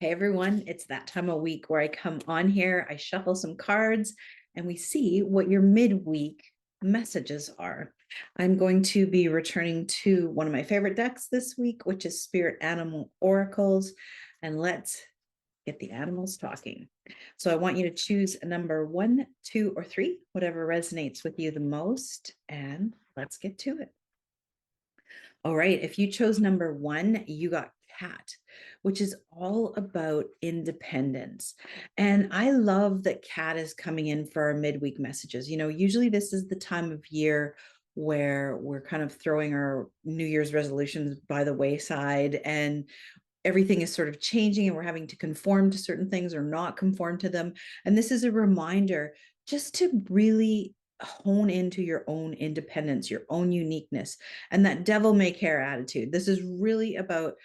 Hey everyone, it's that time of week where I come on here, I shuffle some cards, and we see what your midweek messages are. I'm going to be returning to one of my favorite decks this week, which is Spirit Animal Oracles. And let's get the animals talking. So I want you to choose a number 1, 2, or 3, whatever resonates with you the most. And let's get to it. All right, if you chose number 1, you got cat, which is all about independence. And I love that cat is coming in for our midweek messages. Usually this is the time of year where we're kind of throwing our New Year's resolutions by the wayside and everything is sort of changing and we're having to conform to certain things or not conform to them. And this is a reminder just to really hone into your own independence, your own uniqueness, and that devil may care attitude. This is really about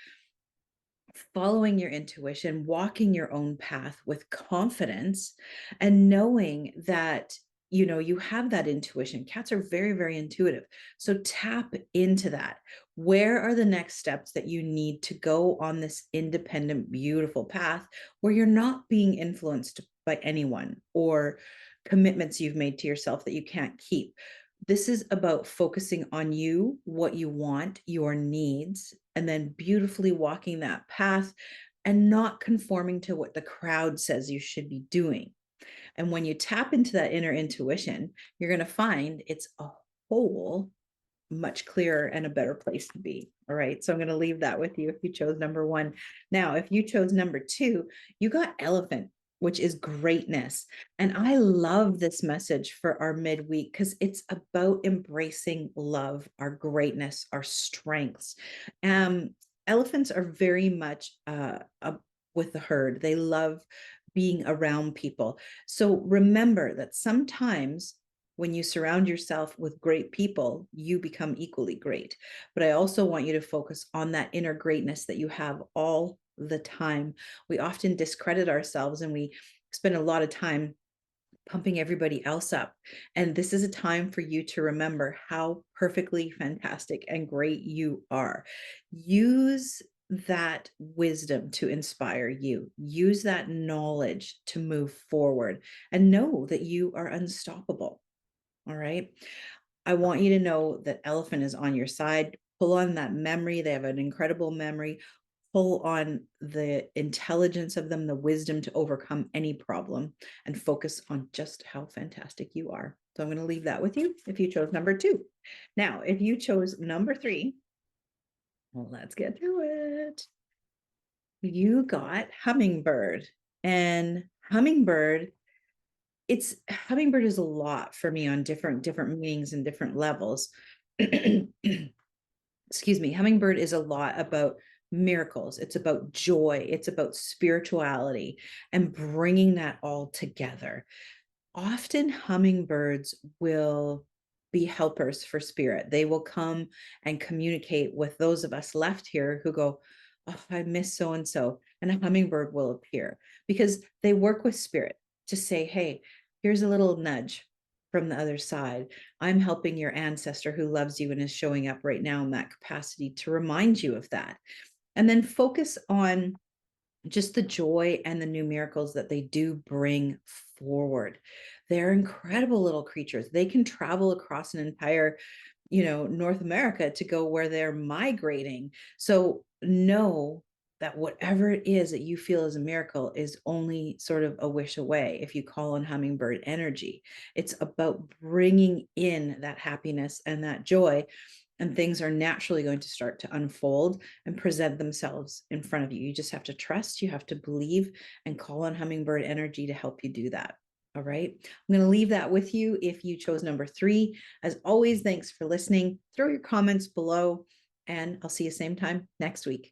following your intuition, walking your own path with confidence, and knowing that you have that intuition. Cats are very, very intuitive. So tap into that. Where are the next steps that you need to go on this independent, beautiful path where you're not being influenced by anyone or commitments you've made to yourself that you can't keep? This is about focusing on you, what you want, your needs, and then beautifully walking that path and not conforming to what the crowd says you should be doing. And when you tap into that inner intuition, you're going to find it's a whole much clearer and a better place to be. All right. So I'm going to leave that with you if you chose number 1. Now, if you chose number 2, you got elephant, which is greatness. And I love this message for our midweek because it's about embracing love, our greatness, our strengths. Elephants are very much with the herd. They love being around people. So remember that sometimes when you surround yourself with great people, you become equally great. But I also want you to focus on that inner greatness that you have all the time. We often discredit ourselves and we spend a lot of time pumping everybody else up. And this is a time for you to remember how perfectly fantastic and great you are. Use that wisdom to inspire you. Use that knowledge to move forward and know that you are unstoppable. All right. I want you to know that elephant is on your side. Pull on that memory. They have an incredible memory. Pull on the intelligence of them, the wisdom to overcome any problem, and focus on just how fantastic you are. So I'm going to leave that with you if you chose number 2. Now, if you chose number 3, well, let's get to it. You got hummingbird. And hummingbird is a lot for me on different meanings and different levels. Excuse me. Hummingbird is a lot about miracles. It's about joy. It's about spirituality and bringing that all together. Often hummingbirds will be helpers for spirit. They will come and communicate with those of us left here who go, oh, I miss so-and-so. And a hummingbird will appear because they work with spirit to say, hey, here's a little nudge from the other side. I'm helping your ancestor who loves you and is showing up right now in that capacity to remind you of that. And then focus on just the joy and the new miracles that they do bring forward. They're incredible little creatures. They can travel across an entire, North America to go where they're migrating. So know that whatever it is that you feel is a miracle is only sort of a wish away if you call on hummingbird energy. It's about bringing in that happiness and that joy, and things are naturally going to start to unfold and present themselves in front of you. You just have to trust, you have to believe, and call on hummingbird energy to help you do that. All right. I'm going to leave that with you if you chose number 3. As always, thanks for listening. Throw your comments below, and I'll see you same time next week.